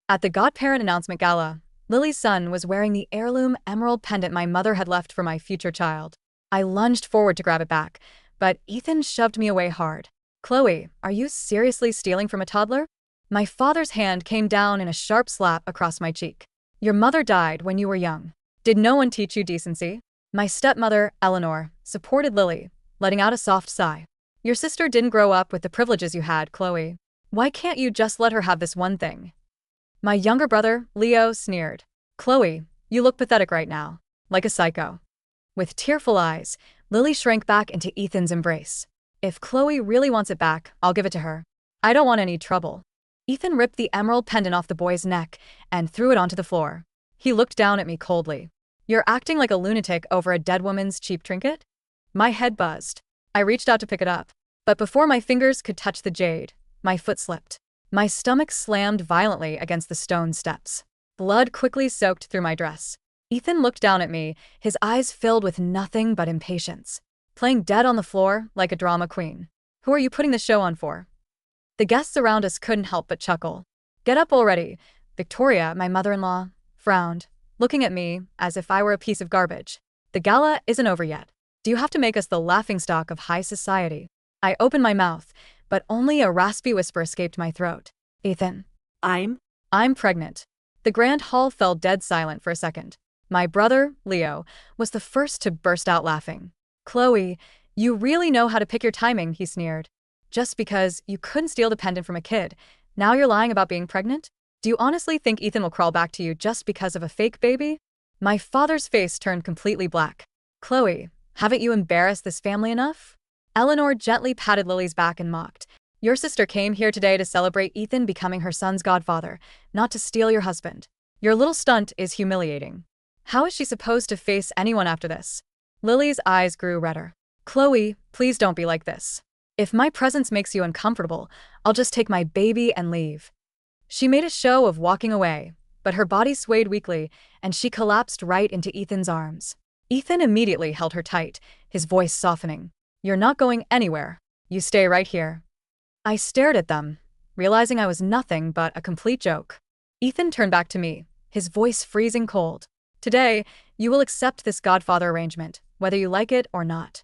At the godparent announcement gala, Lily's son was wearing the heirloom emerald pendant my mother had left for my future child. I lunged forward to grab it back, but Ethan shoved me away hard. "Chloe, are you seriously stealing from a toddler?" My father's hand came down in a sharp slap across my cheek. "Your mother died when you were young. Did no one teach you decency?" My stepmother, Eleanor, supported Lily, letting out a soft sigh. "Your sister didn't grow up with the privileges you had, Chloe. Why can't you just let her have this one thing?" My younger brother, Leo, sneered. "Chloe, you look pathetic right now, like a psycho." With tearful eyes, Lily shrank back into Ethan's embrace. "If Chloe really wants it back, I'll give it to her. I don't want any trouble." Ethan ripped the emerald pendant off the boy's neck and threw it onto the floor. He looked down at me coldly. "You're acting like a lunatic over a dead woman's cheap trinket?" My head buzzed. I reached out to pick it up, but before my fingers could touch the jade, my foot slipped. My stomach slammed violently against the stone steps. Blood quickly soaked through my dress. Ethan looked down at me, his eyes filled with nothing but impatience. "Playing dead on the floor like a drama queen. Who are you putting the show on for?" The guests around us couldn't help but chuckle. "Get up already." Victoria, my mother-in-law, frowned, looking at me as if I were a piece of garbage. "The gala isn't over yet. Do you have to make us the laughingstock of high society?" I opened my mouth, but only a raspy whisper escaped my throat. "Ethan, I'm pregnant." The grand hall fell dead silent for a second. My brother, Leo, was the first to burst out laughing. "Chloe, you really know how to pick your timing," he sneered. "Just because you couldn't steal the pendant from a kid, now you're lying about being pregnant? Do you honestly think Ethan will crawl back to you just because of a fake baby?" My father's face turned completely black. "Chloe, haven't you embarrassed this family enough?" Eleanor gently patted Lily's back and mocked. "Your sister came here today to celebrate Ethan becoming her son's godfather, not to steal your husband. Your little stunt is humiliating. How is she supposed to face anyone after this?" Lily's eyes grew redder. "Chloe, please don't be like this. If my presence makes you uncomfortable, I'll just take my baby and leave." She made a show of walking away, but her body swayed weakly, and she collapsed right into Ethan's arms. Ethan immediately held her tight, his voice softening. "You're not going anywhere. You stay right here." I stared at them, realizing I was nothing but a complete joke. Ethan turned back to me, his voice freezing cold. "Today, you will accept this godfather arrangement, whether you like it or not."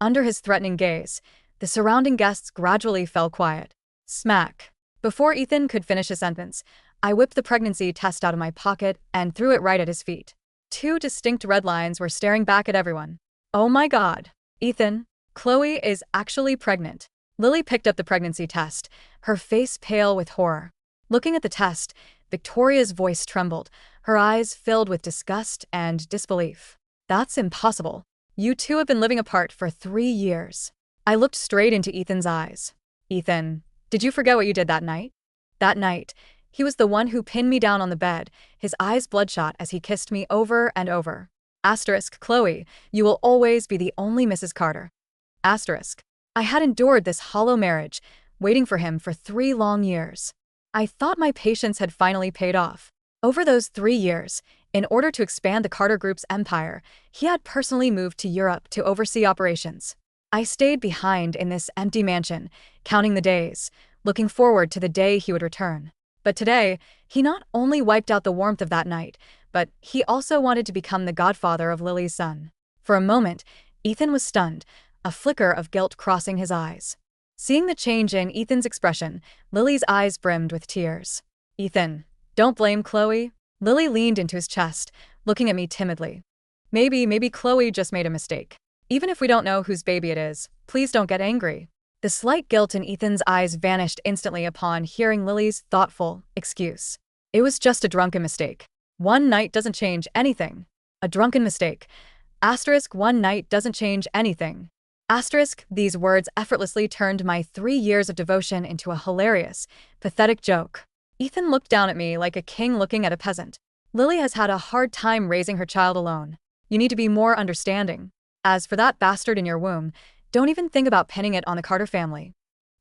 Under his threatening gaze, the surrounding guests gradually fell quiet. Smack. Before Ethan could finish a sentence, I whipped the pregnancy test out of my pocket and threw it right at his feet. Two distinct red lines were staring back at everyone. "Oh my God. Ethan, Chloe is actually pregnant." Lily picked up the pregnancy test, her face pale with horror. Looking at the test, Victoria's voice trembled, her eyes filled with disgust and disbelief. "That's impossible. You two have been living apart for 3 years." I looked straight into Ethan's eyes. "Ethan, did you forget what you did that night?" That night, he was the one who pinned me down on the bed, his eyes bloodshot as he kissed me over and over. Asterisk, "Chloe, you will always be the only Mrs. Carter." Asterisk. I had endured this hollow marriage, waiting for him for 3 long years. I thought my patience had finally paid off. Over those 3 years, in order to expand the Carter Group's empire, he had personally moved to Europe to oversee operations. I stayed behind in this empty mansion, counting the days, looking forward to the day he would return. But today, he not only wiped out the warmth of that night, but he also wanted to become the godfather of Lily's son. For a moment, Ethan was stunned, a flicker of guilt crossing his eyes. Seeing the change in Ethan's expression, Lily's eyes brimmed with tears. "Ethan, don't blame Chloe." Lily leaned into his chest, looking at me timidly. Maybe Chloe just made a mistake. Even if we don't know whose baby it is, please don't get angry." The slight guilt in Ethan's eyes vanished instantly upon hearing Lily's thoughtful excuse. "It was just a drunken mistake. One night doesn't change anything." A drunken mistake. Asterisk, one night doesn't change anything. Asterisk, these words effortlessly turned my 3 years of devotion into a hilarious, pathetic joke. Ethan looked down at me like a king looking at a peasant. "Lily has had a hard time raising her child alone. You need to be more understanding. As for that bastard in your womb, don't even think about pinning it on the Carter family."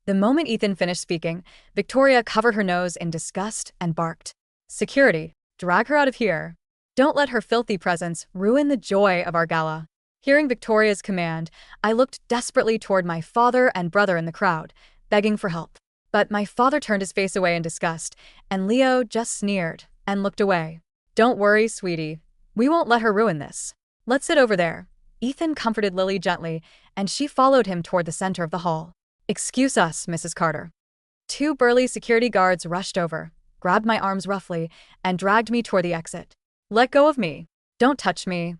The moment Ethan finished speaking, Victoria covered her nose in disgust and barked. "Security, drag her out of here. Don't let her filthy presence ruin the joy of our gala." Hearing Victoria's command, I looked desperately toward my father and brother in the crowd, begging for help. But my father turned his face away in disgust, and Leo just sneered and looked away. Don't worry, sweetie. We won't let her ruin this. Let's sit over there. Ethan comforted Lily gently, and she followed him toward the center of the hall. Excuse us, Mrs. Carter. Two burly security guards rushed over, grabbed my arms roughly, and dragged me toward the exit. Let go of me. Don't touch me.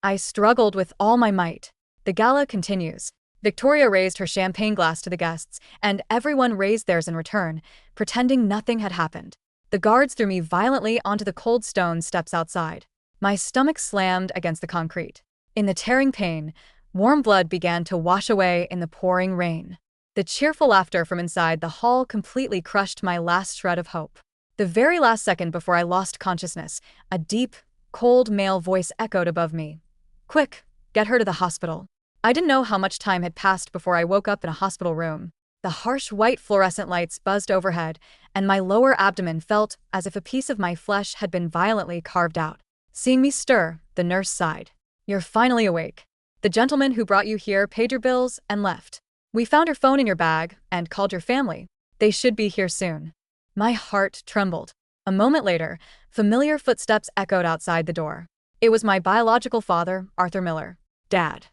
I struggled with all my might. The gala continues. Victoria raised her champagne glass to the guests, and everyone raised theirs in return, pretending nothing had happened. The guards threw me violently onto the cold stone steps outside. My stomach slammed against the concrete. In the tearing pain, warm blood began to wash away in the pouring rain. The cheerful laughter from inside the hall completely crushed my last shred of hope. The very last second before I lost consciousness, a deep, cold male voice echoed above me. Quick, get her to the hospital. I didn't know how much time had passed before I woke up in a hospital room. The harsh white fluorescent lights buzzed overhead, and my lower abdomen felt as if a piece of my flesh had been violently carved out. Seeing me stir, the nurse sighed. You're finally awake. The gentleman who brought you here paid your bills and left. We found your phone in your bag and called your family. They should be here soon. My heart trembled. A moment later, familiar footsteps echoed outside the door. It was my biological father, Arthur Miller. Dad.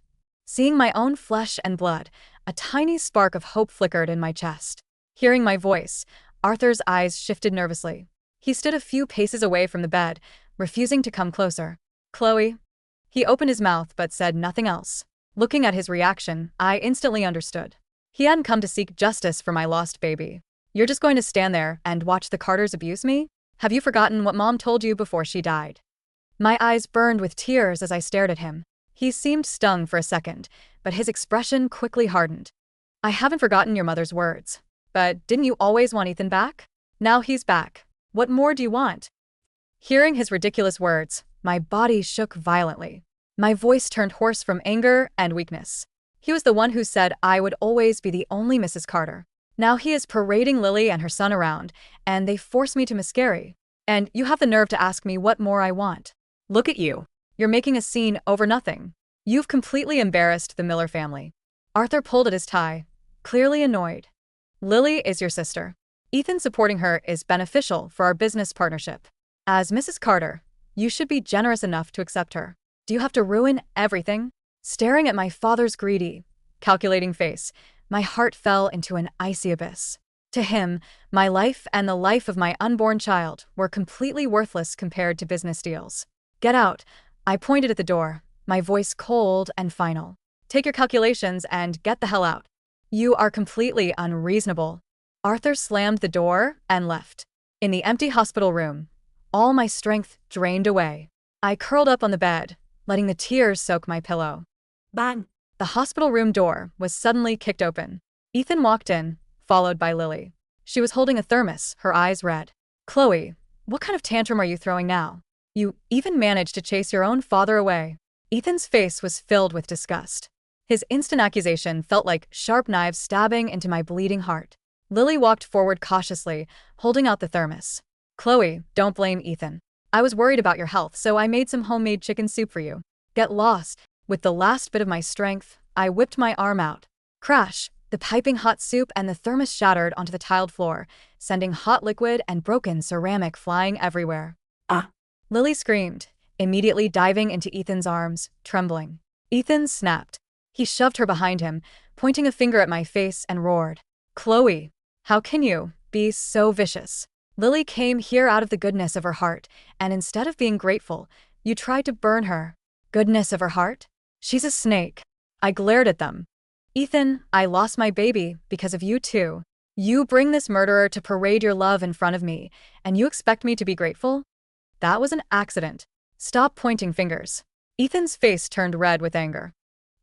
Seeing my own flesh and blood, a tiny spark of hope flickered in my chest. Hearing my voice, Arthur's eyes shifted nervously. He stood a few paces away from the bed, refusing to come closer. Chloe. He opened his mouth but said nothing else. Looking at his reaction, I instantly understood. He hadn't come to seek justice for my lost baby. You're just going to stand there and watch the Carters abuse me? Have you forgotten what Mom told you before she died? My eyes burned with tears as I stared at him. He seemed stung for a second, but his expression quickly hardened. I haven't forgotten your mother's words. But didn't you always want Ethan back? Now he's back. What more do you want? Hearing his ridiculous words, my body shook violently. My voice turned hoarse from anger and weakness. He was the one who said I would always be the only Mrs. Carter. Now he is parading Lily and her son around, and they force me to miscarry. And you have the nerve to ask me what more I want. Look at you. You're making a scene over nothing. You've completely embarrassed the Miller family. Arthur pulled at his tie, clearly annoyed. Lily is your sister. Ethan supporting her is beneficial for our business partnership. As Mrs. Carter, you should be generous enough to accept her. Do you have to ruin everything? Staring at my father's greedy, calculating face, my heart fell into an icy abyss. To him, my life and the life of my unborn child were completely worthless compared to business deals. Get out. I pointed at the door, my voice cold and final. Take your calculations and get the hell out. You are completely unreasonable. Arthur slammed the door and left. In the empty hospital room, all my strength drained away. I curled up on the bed, letting the tears soak my pillow. Bang! The hospital room door was suddenly kicked open. Ethan walked in, followed by Lily. She was holding a thermos, her eyes red. Chloe, what kind of tantrum are you throwing now? You even managed to chase your own father away. Ethan's face was filled with disgust. His instant accusation felt like sharp knives stabbing into my bleeding heart. Lily walked forward cautiously, holding out the thermos. Chloe, don't blame Ethan. I was worried about your health, so I made some homemade chicken soup for you. Get lost. With the last bit of my strength, I whipped my arm out. Crash! The piping hot soup and the thermos shattered onto the tiled floor, sending hot liquid and broken ceramic flying everywhere. Ah! Lily screamed, immediately diving into Ethan's arms, trembling. Ethan snapped. He shoved her behind him, pointing a finger at my face and roared. Chloe, how can you be so vicious? Lily came here out of the goodness of her heart, and instead of being grateful, you tried to burn her. Goodness of her heart? She's a snake. I glared at them. Ethan, I lost my baby because of you too. You bring this murderer to parade your love in front of me, and you expect me to be grateful? That was an accident. Stop pointing fingers. Ethan's face turned red with anger.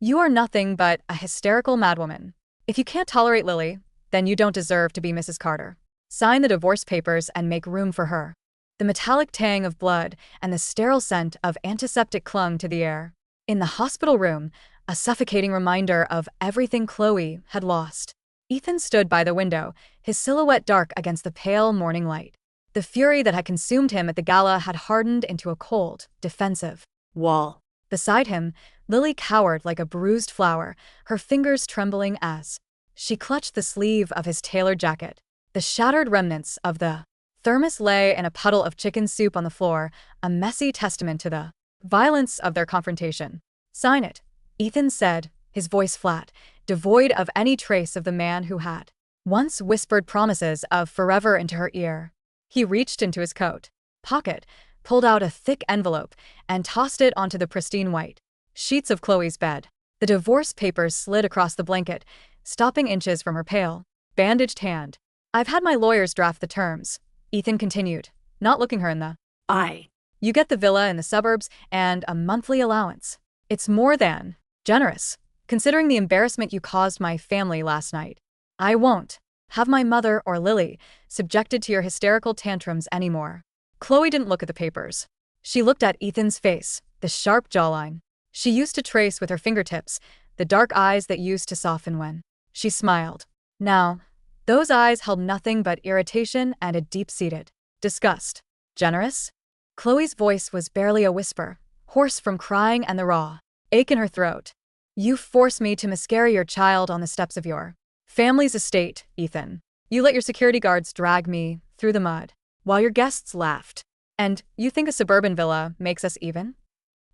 You are nothing but a hysterical madwoman. If you can't tolerate Lily, then you don't deserve to be Mrs. Carter. Sign the divorce papers and make room for her. The metallic tang of blood and the sterile scent of antiseptic clung to the air. In the hospital room, a suffocating reminder of everything Chloe had lost. Ethan stood by the window, his silhouette dark against the pale morning light. The fury that had consumed him at the gala had hardened into a cold, defensive wall. Beside him, Lily cowered like a bruised flower, her fingers trembling as she clutched the sleeve of his tailored jacket. The shattered remnants of the thermos lay in a puddle of chicken soup on the floor, a messy testament to the violence of their confrontation. "Sign it," Ethan said, his voice flat, devoid of any trace of the man who had once whispered promises of forever into her ear. He reached into his coat pocket, pulled out a thick envelope, and tossed it onto the pristine white sheets of Chloe's bed. The divorce papers slid across the blanket, stopping inches from her pale, bandaged hand. "I've had my lawyers draft the terms," Ethan continued, not looking her in the eye. "You get the villa in the suburbs and a monthly allowance. It's more than generous, considering the embarrassment you caused my family last night. I won't have my mother or Lily subjected to your hysterical tantrums anymore." Chloe didn't look at the papers. She looked at Ethan's face, the sharp jawline she used to trace with her fingertips, the dark eyes that used to soften when she smiled. Now, those eyes held nothing but irritation and a deep-seated disgust. "Generous?" Chloe's voice was barely a whisper, hoarse from crying and the raw ache in her throat. "You forced me to miscarry your child on the steps of your family's estate, Ethan. You let your security guards drag me through the mud while your guests laughed. And you think a suburban villa makes us even?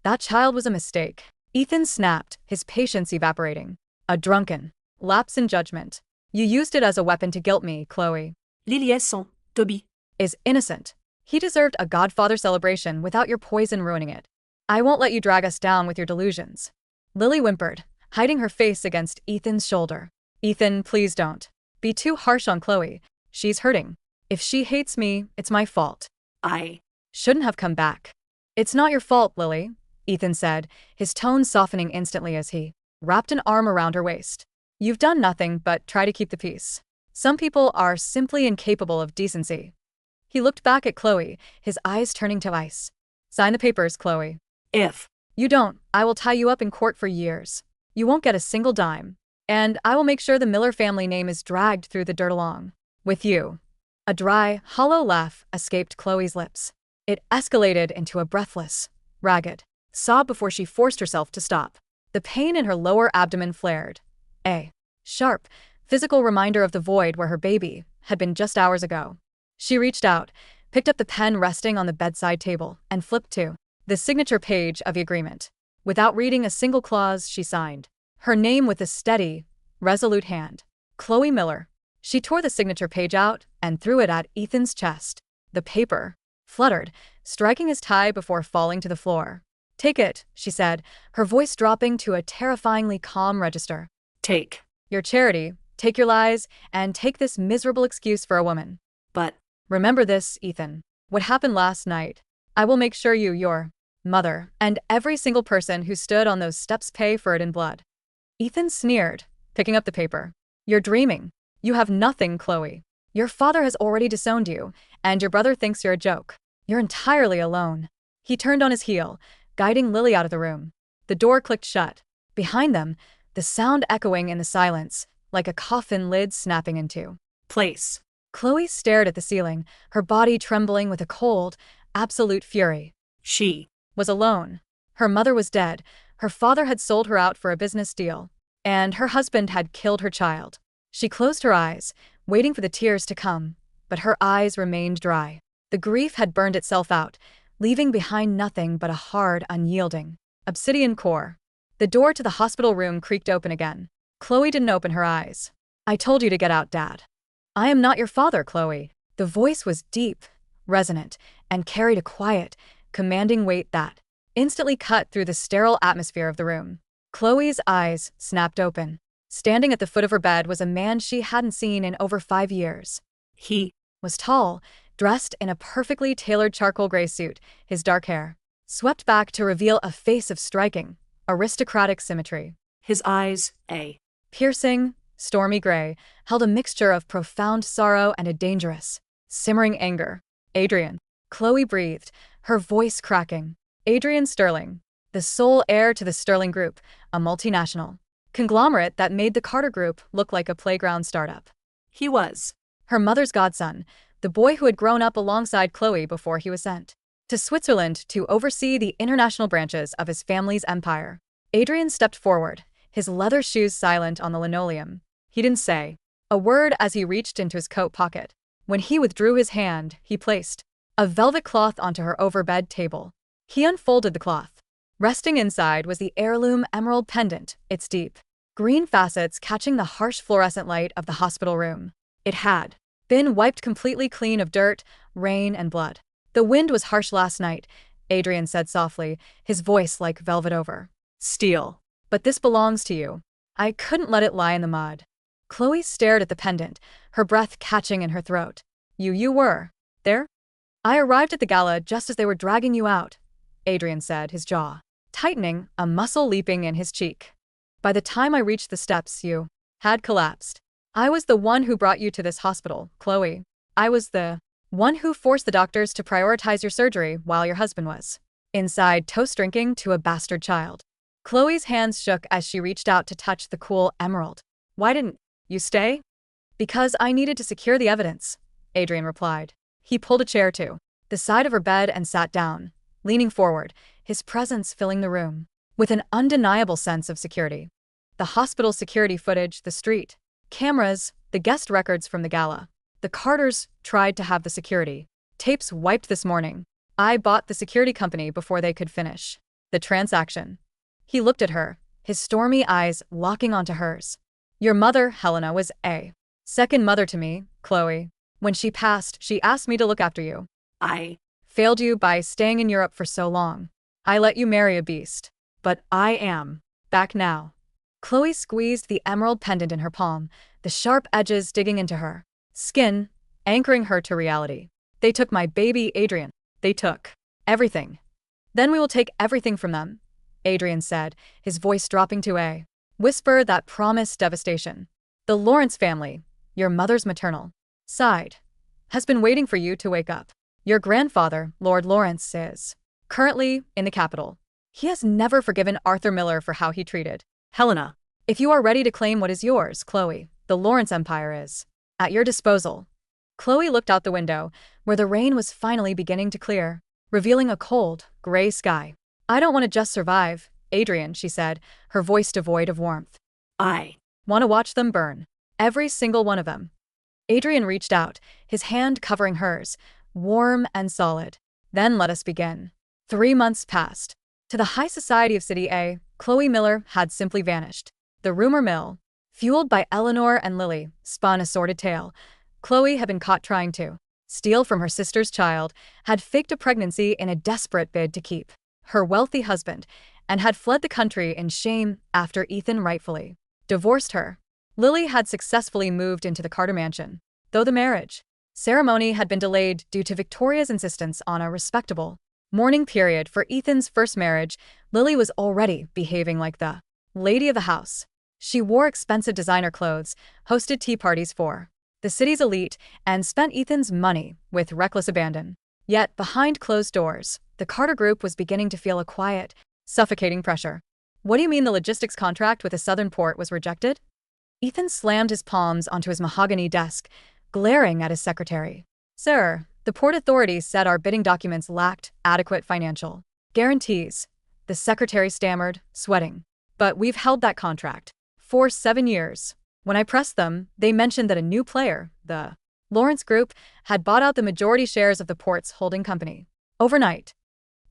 That child was a mistake." Ethan snapped, his patience evaporating. "A drunken lapse in judgment. You used it as a weapon to guilt me, Chloe. Toby is innocent. He deserved a Godfather celebration without your poison ruining it. I won't let you drag us down with your delusions." Lily whimpered, hiding her face against Ethan's shoulder. "Ethan, please don't be too harsh on Chloe. She's hurting. If she hates me, it's my fault. I shouldn't have come back." "It's not your fault, Lily," Ethan said, his tone softening instantly as he wrapped an arm around her waist. "You've done nothing but try to keep the peace. Some people are simply incapable of decency." He looked back at Chloe, his eyes turning to ice. "Sign the papers, Chloe. If you don't, I will tie you up in court for years. You won't get a single dime. And I will make sure the Miller family name is dragged through the dirt along with you." A dry, hollow laugh escaped Chloe's lips. It escalated into a breathless, ragged sob before she forced herself to stop. The pain in her lower abdomen flared. A sharp, physical reminder of the void where her baby had been just hours ago. She reached out, picked up the pen resting on the bedside table, and flipped to the signature page of the agreement. Without reading a single clause, she signed her name with a steady, resolute hand. "Chloe Miller." She tore the signature page out and threw it at Ethan's chest. The paper fluttered, striking his tie before falling to the floor. "Take it," she said, her voice dropping to a terrifyingly calm register. "Take your charity, take your lies, and take this miserable excuse for a woman. But remember this, Ethan. What happened last night, I will make sure your mother, and every single person who stood on those steps pay for it in blood." Ethan sneered, picking up the paper. "You're dreaming. You have nothing, Chloe. Your father has already disowned you, and your brother thinks you're a joke. You're entirely alone." He turned on his heel, guiding Lily out of the room. The door clicked shut. Behind them, the sound echoing in the silence, like a coffin lid snapping into place. Chloe stared at the ceiling, her body trembling with a cold, absolute fury. She was alone. Her mother was dead, her father had sold her out for a business deal, and her husband had killed her child. She closed her eyes, waiting for the tears to come, but her eyes remained dry. The grief had burned itself out, leaving behind nothing but a hard, unyielding obsidian core. The door to the hospital room creaked open again. Chloe didn't open her eyes. "I told you to get out, Dad." "I am not your father, Chloe." The voice was deep, resonant, and carried a quiet, commanding weight that instantly cut through the sterile atmosphere of the room. Chloe's eyes snapped open. Standing at the foot of her bed was a man she hadn't seen in over 5 years. He was tall, dressed in a perfectly tailored charcoal gray suit, his dark hair swept back to reveal a face of striking, aristocratic symmetry. His eyes, a piercing, stormy gray, held a mixture of profound sorrow and a dangerous, simmering anger. "Adrian." Chloe breathed, her voice cracking. Adrian Sterling, the sole heir to the Sterling Group, a multinational conglomerate that made the Carter Group look like a playground startup. He was her mother's godson, the boy who had grown up alongside Chloe before he was sent to Switzerland to oversee the international branches of his family's empire. Adrian stepped forward, his leather shoes silent on the linoleum. He didn't say A word as he reached into his coat pocket. When he withdrew his hand, he placed a velvet cloth onto her overbed table. He unfolded the cloth. Resting inside was the heirloom emerald pendant, its deep green facets catching the harsh fluorescent light of the hospital room. It had been wiped completely clean of dirt, rain, and blood. The wind was harsh last night, Adrian said softly, his voice like velvet over steel. But this belongs to you. I couldn't let it lie in the mud. Chloe stared at the pendant, her breath catching in her throat. You were there? I arrived at the gala just as they were dragging you out, Adrian said, his jaw tightening, a muscle leaping in his cheek. By the time I reached the steps, you had collapsed. I was the one who brought you to this hospital, Chloe. I was the one who forced the doctors to prioritize your surgery while your husband was inside toast drinking to a bastard child. Chloe's hands shook as she reached out to touch the cool emerald. Why didn't you stay? Because I needed to secure the evidence, Adrian replied. He pulled a chair to the side of her bed and sat down, leaning forward, his presence filling the room with an undeniable sense of security. The hospital security footage, the street cameras, the guest records from the gala. The Carters tried to have the security tapes wiped this morning. I bought the security company before they could finish the transaction. He looked at her, his stormy eyes locking onto hers. Your mother, Helena, was a second mother to me, Chloe. When she passed, she asked me to look after you. I failed you by staying in Europe for so long. I let you marry a beast. But I am back now. Chloe squeezed the emerald pendant in her palm, the sharp edges digging into her skin, anchoring her to reality. They took my baby, Adrian. They took everything. Then we will take everything from them, Adrian said, his voice dropping to a whisper that promised devastation. The Lawrence family, your mother's maternal side, has been waiting for you to wake up. Your grandfather, Lord Lawrence, is currently in the capital. He has never forgiven Arthur Miller for how he treated Helena. If you are ready to claim what is yours, Chloe, the Lawrence Empire is at your disposal. Chloe looked out the window, where the rain was finally beginning to clear, revealing a cold, gray sky. I don't want to just survive, Adrian, she said, her voice devoid of warmth. I want to watch them burn. Every single one of them. Adrian reached out, his hand covering hers, warm and solid. Then let us begin. 3 months passed. To the high society of City A, Chloe Miller had simply vanished. The rumor mill, fueled by Eleanor and Lily, spun a sordid tale. Chloe had been caught trying to steal from her sister's child, had faked a pregnancy in a desperate bid to keep her wealthy husband, and had fled the country in shame after Ethan rightfully divorced her. Lily had successfully moved into the Carter mansion, though the marriage ceremony had been delayed due to Victoria's insistence on a respectable mourning period for Ethan's first marriage. Lily was already behaving like the lady of the house. She wore expensive designer clothes, hosted tea parties for the city's elite, and spent Ethan's money with reckless abandon. Yet, behind closed doors, the Carter Group was beginning to feel a quiet, suffocating pressure. What do you mean the logistics contract with a southern port was rejected? Ethan slammed his palms onto his mahogany desk, glaring at his secretary. Sir, the port authorities said our bidding documents lacked adequate financial guarantees. The secretary stammered, sweating. But we've held that contract for 7 years. When I pressed them, they mentioned that a new player, the Lawrence Group, had bought out the majority shares of the port's holding company. Overnight.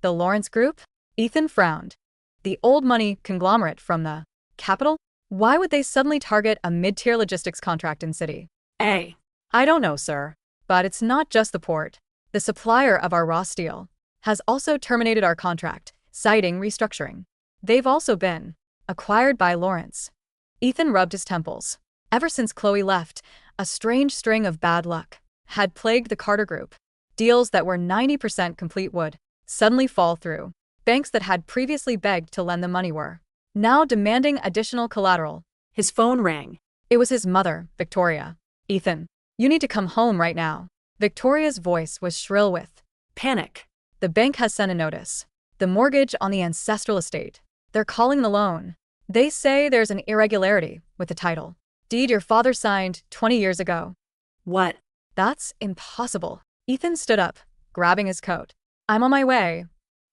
The Lawrence Group? Ethan frowned. The old money conglomerate from the capital? Why would they suddenly target a mid-tier logistics contract in City A? I don't know, sir. But it's not just the port. The supplier of our raw steel has also terminated our contract, citing restructuring. They've also been acquired by Lawrence. Ethan rubbed his temples. Ever since Chloe left, a strange string of bad luck had plagued the Carter Group. Deals that were 90% complete would suddenly fall through. Banks that had previously begged to lend them money were now demanding additional collateral. His phone rang. It was his mother, Victoria. Ethan, you need to come home right now. Victoria's voice was shrill with panic. The bank has sent a notice. The mortgage on the ancestral estate. They're calling the loan. They say there's an irregularity with the title deed your father signed 20 years ago. What? That's impossible. Ethan stood up, grabbing his coat. I'm on my way.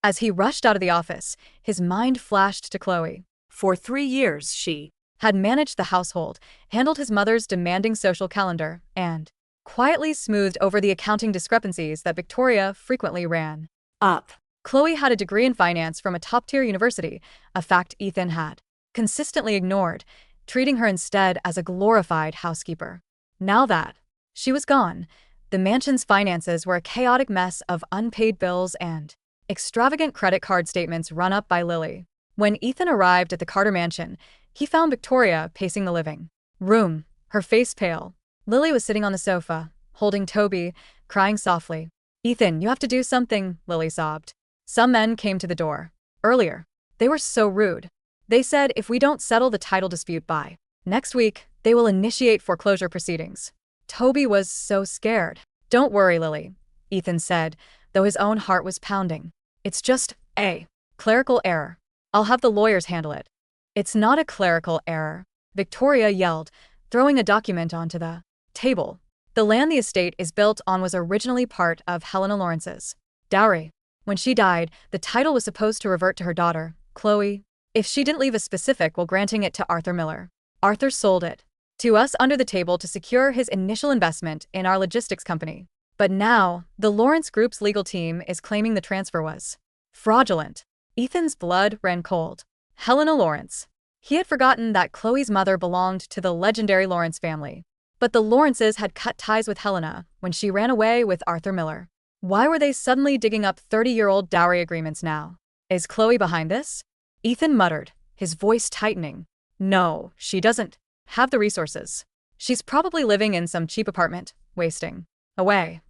As he rushed out of the office, his mind flashed to Chloe. For 3 years she had managed the household, handled his mother's demanding social calendar, and quietly smoothed over the accounting discrepancies that Victoria frequently ran up. Chloe had a degree in finance from a top-tier university, a fact Ethan had consistently ignored, treating her instead as a glorified housekeeper. Now that she was gone, the mansion's finances were a chaotic mess of unpaid bills and extravagant credit card statements run up by Lily. When Ethan arrived at the Carter mansion, he found Victoria pacing the living room, her face pale. Lily was sitting on the sofa, holding Toby, crying softly. "Ethan, you have to do something," Lily sobbed. "Some men came to the door earlier. They were so rude. They said if we don't settle the title dispute by next week, they will initiate foreclosure proceedings." Toby was so scared. "Don't worry, Lily," Ethan said, though his own heart was pounding. "It's just a clerical error. I'll have the lawyers handle it." "It's not a clerical error," Victoria yelled, throwing a document onto the table. "The land the estate is built on was originally part of Helena Lawrence's dowry. When she died, the title was supposed to revert to her daughter, Chloe. If she didn't leave a specific while granting it to Arthur Miller. Arthur sold it to us under the table to secure his initial investment in our logistics company. But now, the Lawrence Group's legal team is claiming the transfer was fraudulent." Ethan's blood ran cold. Helena Lawrence. He had forgotten that Chloe's mother belonged to the legendary Lawrence family. But the Lawrences had cut ties with Helena when she ran away with Arthur Miller. Why were they suddenly digging up 30-year-old dowry agreements now? "Is Chloe behind this?" Ethan muttered, his voice tightening. "No, she doesn't have the resources. She's probably living in some cheap apartment, wasting away."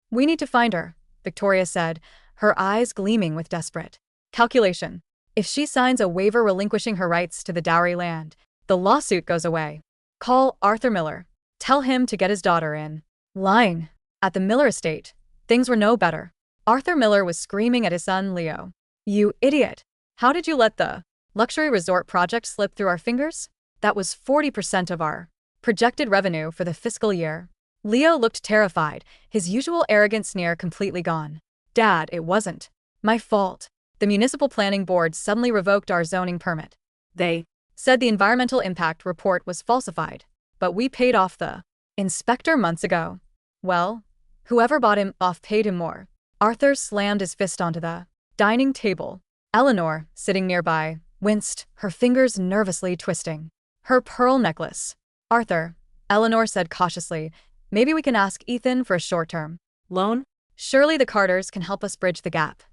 "We need to find her," Victoria said, her eyes gleaming with desperate calculation. "If she signs a waiver relinquishing her rights to the dowry land, the lawsuit goes away. Call Arthur Miller. Tell him to get his daughter in line." At the Miller estate, things were no better. Arthur Miller was screaming at his son Leo. "You idiot. How did you let the luxury resort project slip through our fingers? That was 40% of our projected revenue for the fiscal year." Leo looked terrified, his usual arrogant sneer completely gone. "Dad, it wasn't my fault. The municipal planning board suddenly revoked our zoning permit. They said the environmental impact report was falsified, but we paid off the inspector months ago. Well, whoever bought him off paid him more." Arthur slammed his fist onto the dining table. Eleanor, sitting nearby, winced, her fingers nervously twisting her pearl necklace. "Arthur," Eleanor said cautiously, "maybe we can ask Ethan for a short-term loan? Surely the Carters can help us bridge the gap."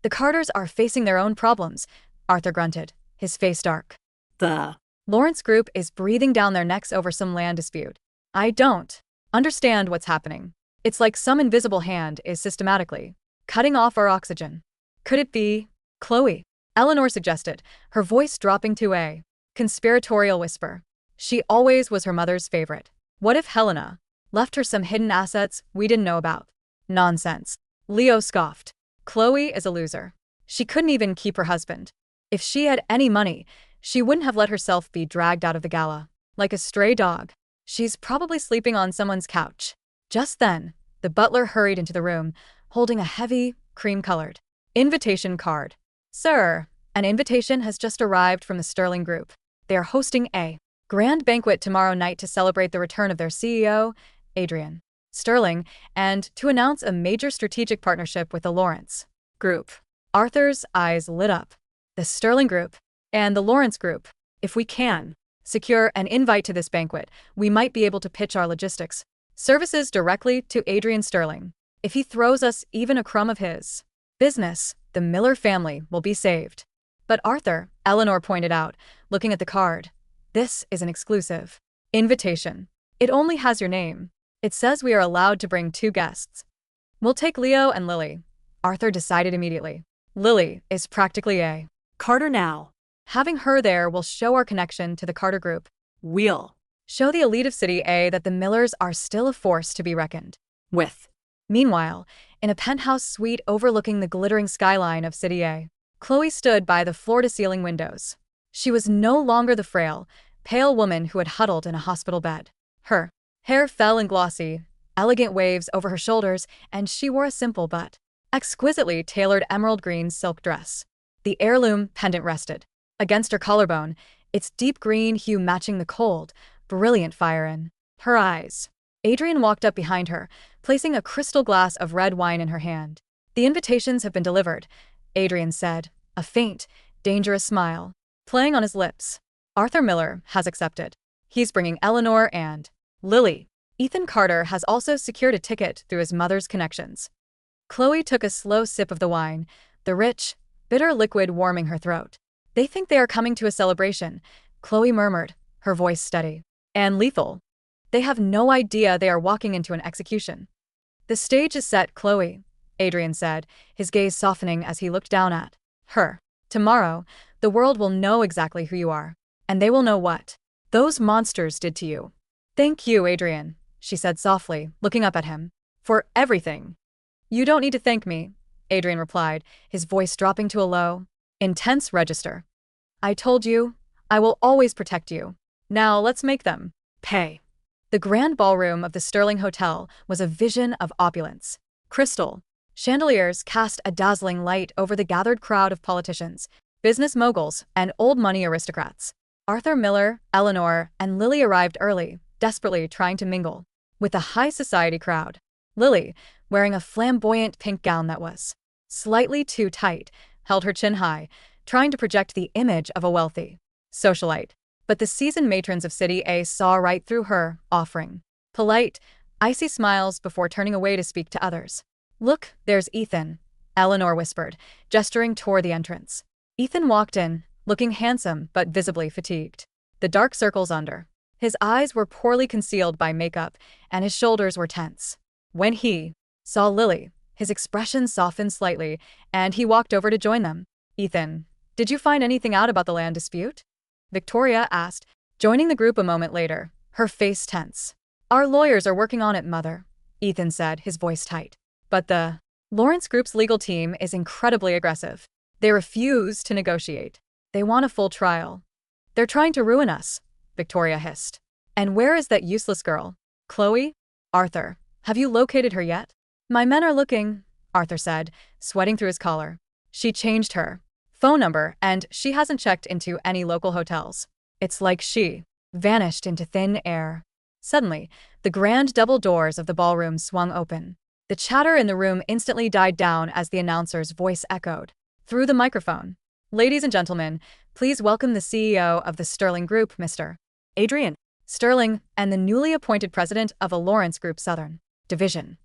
"The Carters are facing their own problems," Arthur grunted, his face dark. "The Lawrence Group is breathing down their necks over some land dispute. I don't understand what's happening. It's like some invisible hand is systematically cutting off our oxygen." "Could it be Chloe?" Eleanor suggested, her voice dropping to a conspiratorial whisper. She always was her mother's favorite. What if Helena left her some hidden assets we didn't know about? "Nonsense," Leo scoffed. "Chloe is a loser. She couldn't even keep her husband. If she had any money, she wouldn't have let herself be dragged out of the gala like a stray dog. She's probably sleeping on someone's couch." Just then, the butler hurried into the room, holding a heavy, cream-colored invitation card. "Sir, an invitation has just arrived from the Sterling Group. They are hosting a grand banquet tomorrow night to celebrate the return of their CEO, Adrian Sterling, and to announce a major strategic partnership with the Lawrence Group." Arthur's eyes lit up. "The Sterling Group and the Lawrence Group. If we can secure an invite to this banquet, we might be able to pitch our logistics services directly to Adrian Sterling. If he throws us even a crumb of his business, the Miller family will be saved." "But Arthur," Eleanor pointed out, looking at the card, "this is an exclusive invitation. It only has your name. It says we are allowed to bring 2 guests. We'll take Leo and Lily." Arthur decided immediately. Lily is practically a Carter now. Having her there will show our connection to the Carter Group. We'll show the elite of City A that the Millers are still a force to be reckoned with. Meanwhile, in a penthouse suite overlooking the glittering skyline of City A, Chloe stood by the floor-to-ceiling windows. She was no longer the frail, pale woman who had huddled in a hospital bed. Her hair fell in glossy, elegant waves over her shoulders, and she wore a simple but exquisitely tailored emerald green silk dress. The heirloom pendant rested against her collarbone, its deep green hue matching the cold, brilliant fire in her eyes. Adrian walked up behind her, placing a crystal glass of red wine in her hand. "The invitations have been delivered," Adrian said, a faint, dangerous smile playing on his lips. "Arthur Miller has accepted. He's bringing Eleanor and Lily. Ethan Carter has also secured a ticket through his mother's connections." Chloe took a slow sip of the wine, the rich, bitter liquid warming her throat. "They think they are coming to a celebration," Chloe murmured, her voice steady. "And lethal. They have no idea they are walking into an execution." "The stage is set, Chloe," Adrian said, his gaze softening as he looked down at her. "Tomorrow, the world will know exactly who you are. And they will know what those monsters did to you." "Thank you, Adrian," she said softly, looking up at him. "For everything." "You don't need to thank me," Adrian replied, his voice dropping to a low, intense register. "I told you, I will always protect you. Now let's make them pay." The grand ballroom of the Sterling Hotel was a vision of opulence. Crystal chandeliers cast a dazzling light over the gathered crowd of politicians, business moguls, and old money aristocrats. Arthur Miller, Eleanor, and Lily arrived early, desperately trying to mingle with the high society crowd. Lily, wearing a flamboyant pink gown that was slightly too tight, held her chin high, trying to project the image of a wealthy socialite. But the seasoned matrons of City A saw right through her, offering polite, icy smiles before turning away to speak to others. "Look, there's Ethan," Eleanor whispered, gesturing toward the entrance. Ethan walked in, looking handsome but visibly fatigued. The dark circles under his eyes were poorly concealed by makeup, and his shoulders were tense. When he saw Lily, his expression softened slightly, and he walked over to join them. "Ethan, did you find anything out about the land dispute?" Victoria asked, joining the group a moment later, her face tense. "Our lawyers are working on it, Mother," Ethan said, his voice tight. "But the Lawrence Group's legal team is incredibly aggressive. They refuse to negotiate. They want a full trial. They're trying to ruin us," Victoria hissed. "And where is that useless girl? Chloe? Arthur, have you located her yet?" "My men are looking," Arthur said, sweating through his collar. "She changed her phone number, and she hasn't checked into any local hotels. It's like she vanished into thin air." Suddenly, the grand double doors of the ballroom swung open. The chatter in the room instantly died down as the announcer's voice echoed through the microphone. "Ladies and gentlemen, please welcome the CEO of the Sterling Group, Mr. Adrian Sterling, and the newly appointed president of the Lawrence Group Southern Division."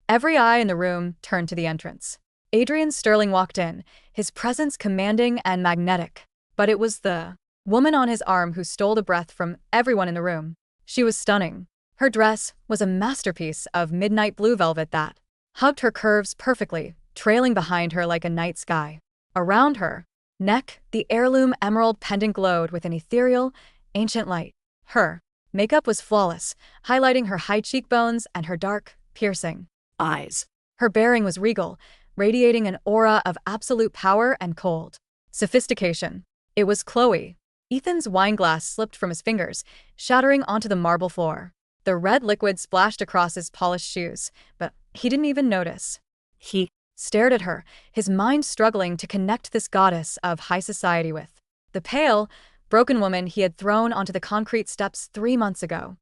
Every eye in the room turned to the entrance. Adrian Sterling walked in, his presence commanding and magnetic. But it was the woman on his arm who stole the breath from everyone in the room. She was stunning. Her dress was a masterpiece of midnight blue velvet that hugged her curves perfectly, trailing behind her like a night sky. Around her neck, the heirloom emerald pendant glowed with an ethereal, ancient light. Her makeup was flawless, highlighting her high cheekbones and her dark, piercing eyes. Her bearing was regal, radiating an aura of absolute power and cold sophistication. It was Chloe. Ethan's wine glass slipped from his fingers, shattering onto the marble floor. The red liquid splashed across his polished shoes, but he didn't even notice. He stared at her, his mind struggling to connect this goddess of high society with the pale, broken woman he had thrown onto the concrete steps 3 months ago.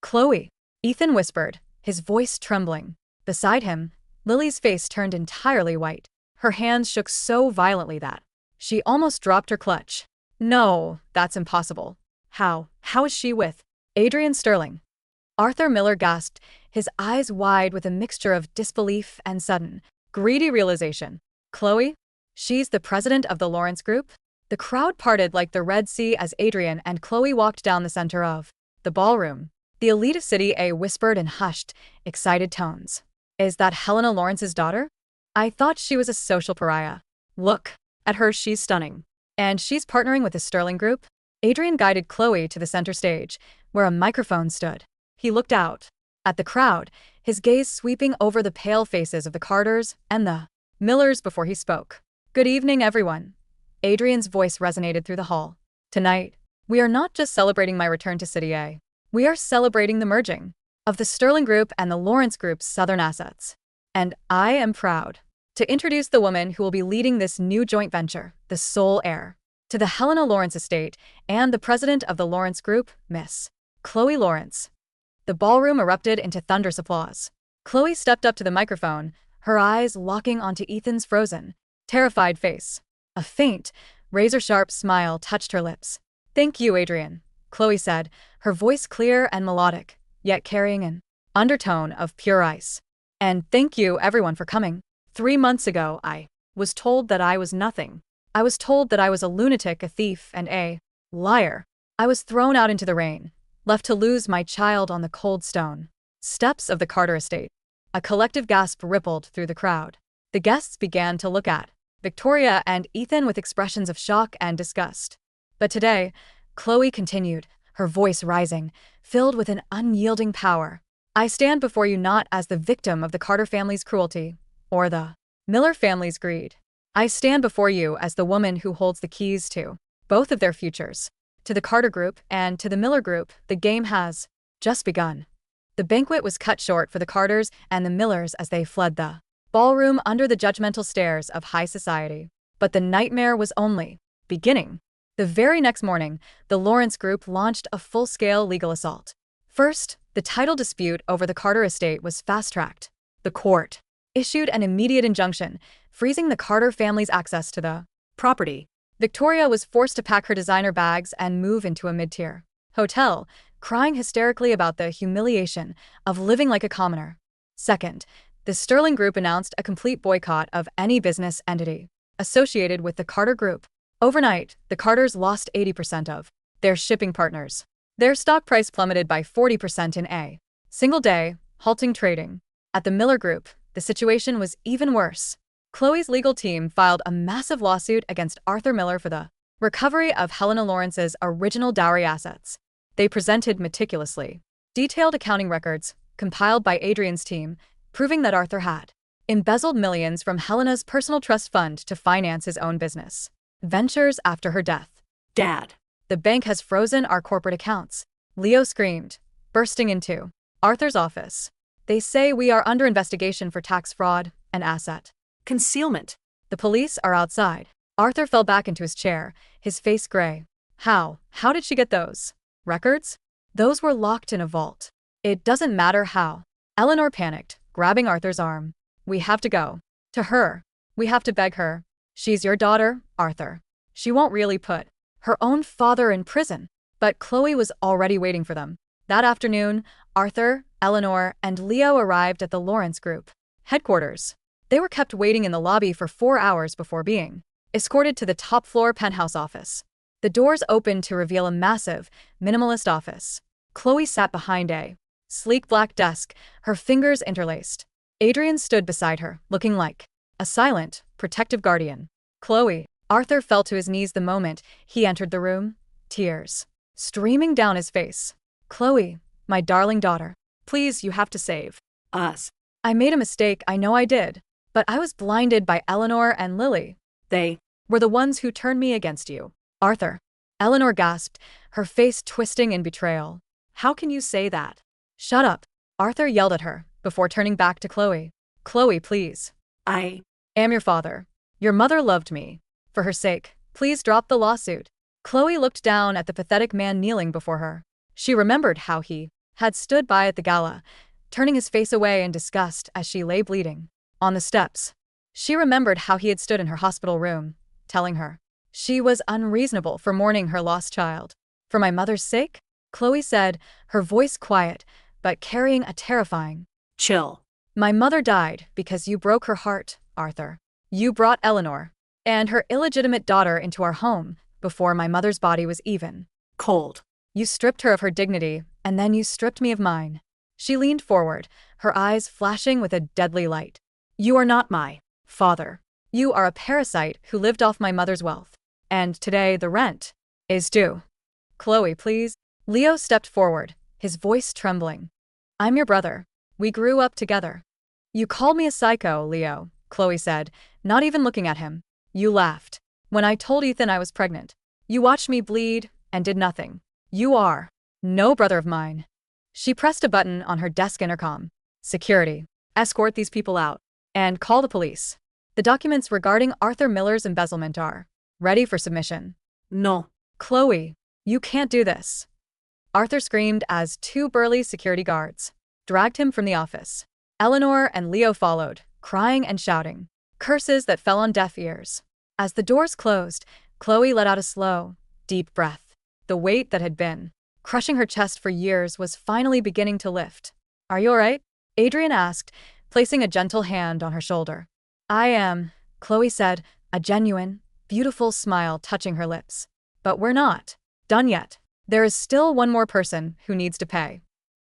"Chloe," Ethan whispered, his voice trembling. Beside him, Lily's face turned entirely white. Her hands shook so violently that she almost dropped her clutch. "No, that's impossible. How is she with Adrian Sterling?" Arthur Miller gasped, his eyes wide with a mixture of disbelief and sudden, greedy realization. "Chloe? She's the president of the Lawrence Group?" The crowd parted like the Red Sea as Adrian and Chloe walked down the center of the ballroom. The elite of City A whispered in hushed, excited tones. "Is that Helena Lawrence's daughter? I thought she was a social pariah. Look at her, she's stunning. And she's partnering with the Sterling Group?" Adrian guided Chloe to the center stage, where a microphone stood. He looked out at the crowd, his gaze sweeping over the pale faces of the Carters and the Millers before he spoke. "Good evening, everyone." Adrian's voice resonated through the hall. "Tonight, we are not just celebrating my return to City A. We are celebrating the merging of the Sterling Group and the Lawrence Group's Southern assets. And I am proud to introduce the woman who will be leading this new joint venture, the sole heir to the Helena Lawrence estate and the president of the Lawrence Group, Miss Chloe Lawrence. The ballroom erupted into thunderous applause. Chloe stepped up to the microphone, her eyes locking onto Ethan's frozen, terrified face. A faint, razor-sharp smile touched her lips. "Thank you, Adrian," Chloe said, her voice clear and melodic, yet carrying an undertone of pure ice. "And thank you, everyone, for coming. 3 months ago, I was told that I was nothing. I was told that I was a lunatic, a thief, and a liar. I was thrown out into the rain, left to lose my child on the cold stone steps of the Carter estate." A collective gasp rippled through the crowd. The guests began to look at Victoria and Ethan with expressions of shock and disgust. But today, Chloe continued, her voice rising, filled with an unyielding power. "I stand before you not as the victim of the Carter family's cruelty, or the Miller family's greed. I stand before you as the woman who holds the keys to both of their futures. To the Carter Group and to the Miller Group, the game has just begun." The banquet was cut short for the Carters and the Millers as they fled the ballroom under the judgmental stares of high society. But the nightmare was only beginning. The very next morning, the Lawrence Group launched a full-scale legal assault. First, the title dispute over the Carter estate was fast-tracked. The court issued an immediate injunction, freezing the Carter family's access to the property. Victoria was forced to pack her designer bags and move into a mid-tier hotel, crying hysterically about the humiliation of living like a commoner. Second, the Sterling Group announced a complete boycott of any business entity associated with the Carter Group. Overnight, the Carters lost 80% of their shipping partners. Their stock price plummeted by 40% in a single day, halting trading. At the Miller Group, the situation was even worse. Chloe's legal team filed a massive lawsuit against Arthur Miller for the recovery of Helena Lawrence's original dowry assets. They presented meticulously detailed accounting records, compiled by Adrian's team, proving that Arthur had embezzled millions from Helena's personal trust fund to finance his own business ventures after her death. "Dad, the bank has frozen our corporate accounts," Leo screamed, bursting into Arthur's office. "They say we are under investigation for tax fraud and asset concealment. The police are outside." Arthur fell back into his chair, his face gray. How did she get those records? Those were locked in a vault." "It doesn't matter how." Eleanor panicked, grabbing Arthur's arm. "We have to go to her. We have to beg her. She's your daughter, Arthur. She won't really put her own father in prison." But Chloe was already waiting for them. That afternoon, Arthur, Eleanor, and Leo arrived at the Lawrence Group headquarters. They were kept waiting in the lobby for 4 hours before being escorted to the top-floor penthouse office. The doors opened to reveal a massive, minimalist office. Chloe sat behind a sleek black desk, her fingers interlaced. Adrian stood beside her, looking like a silent, protective guardian. "Chloe." Arthur fell to his knees the moment he entered the room, tears streaming down his face. "Chloe, my darling daughter, please, you have to save us. I made a mistake, I know I did, but I was blinded by Eleanor and Lily. They were the ones who turned me against you." "Arthur." Eleanor gasped, her face twisting in betrayal. "How can you say that?" "Shut up," Arthur yelled at her, before turning back to Chloe. "Chloe, please. I am your father. Your mother loved me. For her sake, please drop the lawsuit." Chloe looked down at the pathetic man kneeling before her. She remembered how he had stood by at the gala, turning his face away in disgust as she lay bleeding on the steps. She remembered how he had stood in her hospital room, telling her she was unreasonable for mourning her lost child. "For my mother's sake?" Chloe said, her voice quiet, but carrying a terrifying chill. "My mother died because you broke her heart, Arthur. You brought Eleanor and her illegitimate daughter into our home before my mother's body was even cold. You stripped her of her dignity, and then you stripped me of mine." She leaned forward, her eyes flashing with a deadly light. "You are not my father. You are a parasite who lived off my mother's wealth. And today the rent is due." "Chloe, please." Leo stepped forward, his voice trembling. "I'm your brother. We grew up together." "You called me a psycho, Leo," Chloe said, not even looking at him. "You laughed when I told Ethan I was pregnant. You watched me bleed and did nothing. You are no brother of mine." She pressed a button on her desk intercom. "Security. Escort these people out. And call the police. The documents regarding Arthur Miller's embezzlement are ready for submission." No. Chloe, you can't do this. Arthur screamed as two burly security guards dragged him from the office. Eleanor and Leo followed, crying and shouting, curses that fell on deaf ears. As the doors closed, Chloe let out a slow, deep breath. The weight that had been crushing her chest for years was finally beginning to lift. Are you all right? Adrian asked, placing a gentle hand on her shoulder. I am, Chloe said, a genuine, beautiful smile touching her lips. But we're not done yet. There is still one more person who needs to pay.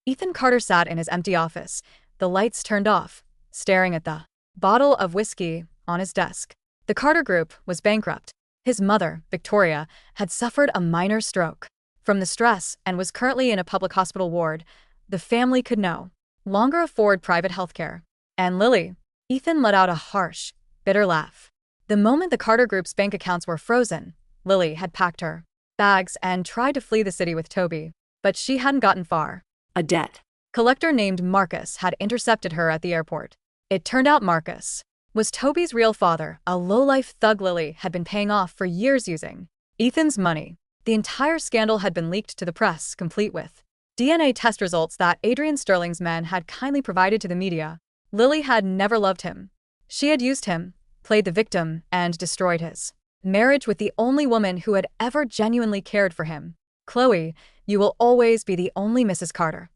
Ethan Carter sat in his empty office, the lights turned off, staring at the bottle of whiskey on his desk. The Carter Group was bankrupt. His mother, Victoria, had suffered a minor stroke from the stress and was currently in a public hospital ward. The family could no longer afford private health care. And Lily, Ethan let out a harsh, bitter laugh. The moment the Carter Group's bank accounts were frozen, Lily had packed her bags and tried to flee the city with Toby. But she hadn't gotten far. A debt Collector named Marcus had intercepted her at the airport. It turned out Marcus was Toby's real father, a low-life thug Lily had been paying off for years using Ethan's money. The entire scandal had been leaked to the press, complete with DNA test results that Adrian Sterling's men had kindly provided to the media. Lily had never loved him. She had used him, played the victim, and destroyed his marriage with the only woman who had ever genuinely cared for him. Chloe, you will always be the only Mrs. Carter.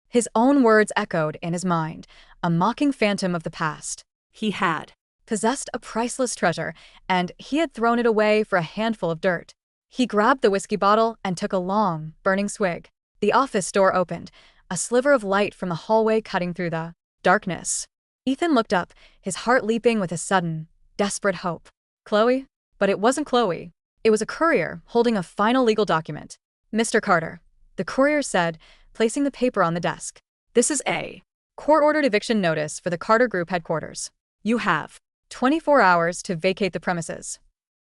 His own words echoed in his mind, a mocking phantom of the past. he had Possessed a priceless treasure, and he had thrown it away for a handful of dirt. He grabbed the whiskey bottle and took a long, burning swig. The office door opened, a sliver of light from the hallway cutting through the darkness. Ethan looked up, his heart leaping with a sudden, desperate hope. Chloe? But it wasn't Chloe. It was a courier holding a final legal document. Mr. Carter, the courier said, placing the paper on the desk. This is a court-ordered eviction notice for the Carter Group headquarters. You have 24 hours to vacate the premises.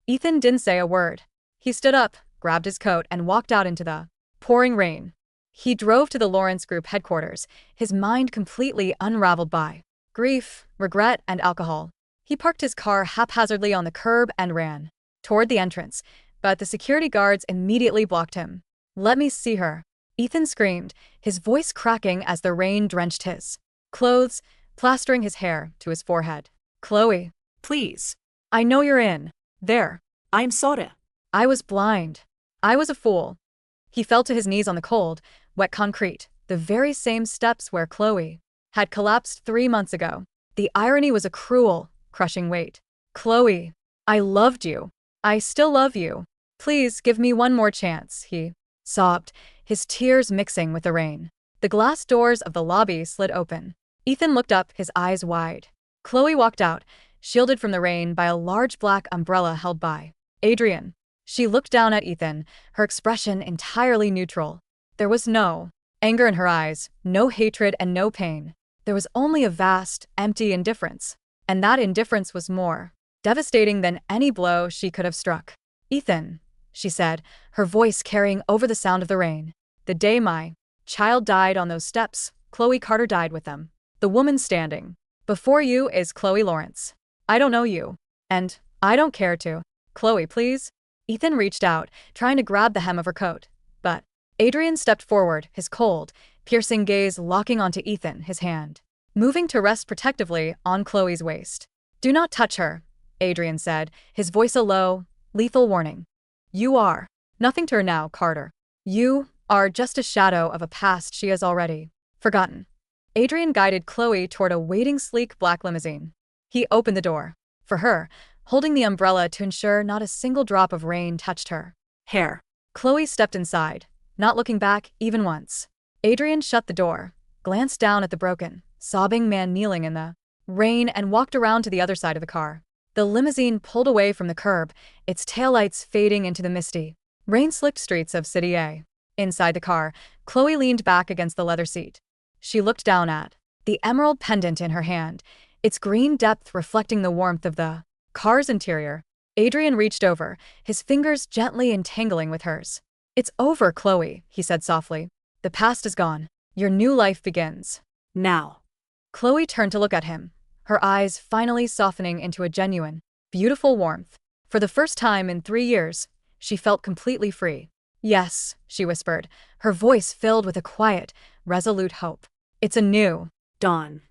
Ethan didn't say a word. He stood up, grabbed his coat, and walked out into the pouring rain. He drove to the Lawrence Group headquarters, his mind completely unraveled by grief, regret, and alcohol. He parked his car haphazardly on the curb and ran toward the entrance, but the security guards immediately blocked him. Let me see her, Ethan screamed, his voice cracking as the rain drenched his clothes, plastering his hair to his forehead. Chloe, please. I know you're in there. I'm sorry. I was blind. I was a fool. He fell to his knees on the cold, wet concrete, the very same steps where Chloe had collapsed 3 months ago. The irony was a cruel, crushing weight. Chloe, I loved you. I still love you. Please give me one more chance, he sobbed, his tears mixing with the rain. The glass doors of the lobby slid open. Ethan looked up, his eyes wide. Chloe walked out, shielded from the rain by a large black umbrella held by Adrian. She looked down at Ethan, her expression entirely neutral. There was no anger in her eyes, no hatred, and no pain. There was only a vast, empty indifference. And that indifference was more devastating than any blow she could have struck. Ethan, she said, her voice carrying over the sound of the rain. The day my child died on those steps, Chloe Carter died with them. The woman standing before you is Chloe Lawrence. I don't know you. And I don't care to. Chloe, please. Ethan reached out, trying to grab the hem of her coat. But Adrian stepped forward, his cold, piercing gaze locking onto Ethan, his hand moving to rest protectively on Chloe's waist. Do not touch her, Adrian said, his voice a low, lethal warning. You are nothing to her now, Carter. You are just a shadow of a past she has already forgotten. Adrian guided Chloe toward a waiting sleek black limousine. He opened the door for her, holding the umbrella to ensure not a single drop of rain touched her hair. Chloe stepped inside, not looking back even once. Adrian shut the door, glanced down at the broken, sobbing man kneeling in the rain, and walked around to the other side of the car. The limousine pulled away from the curb, its taillights fading into the misty, rain-slicked streets of City A. Inside the car, Chloe leaned back against the leather seat. She looked down at the emerald pendant in her hand, its green depth reflecting the warmth of the car's interior. Adrian reached over, his fingers gently entangling with hers. It's over, Chloe, he said softly. The past is gone. Your new life begins now. Chloe turned to look at him, her eyes finally softening into a genuine, beautiful warmth. For the first time in 3 years, She felt completely free. "Yes," she whispered, her voice filled with a quiet, resolute hope. "It's a new Dawn.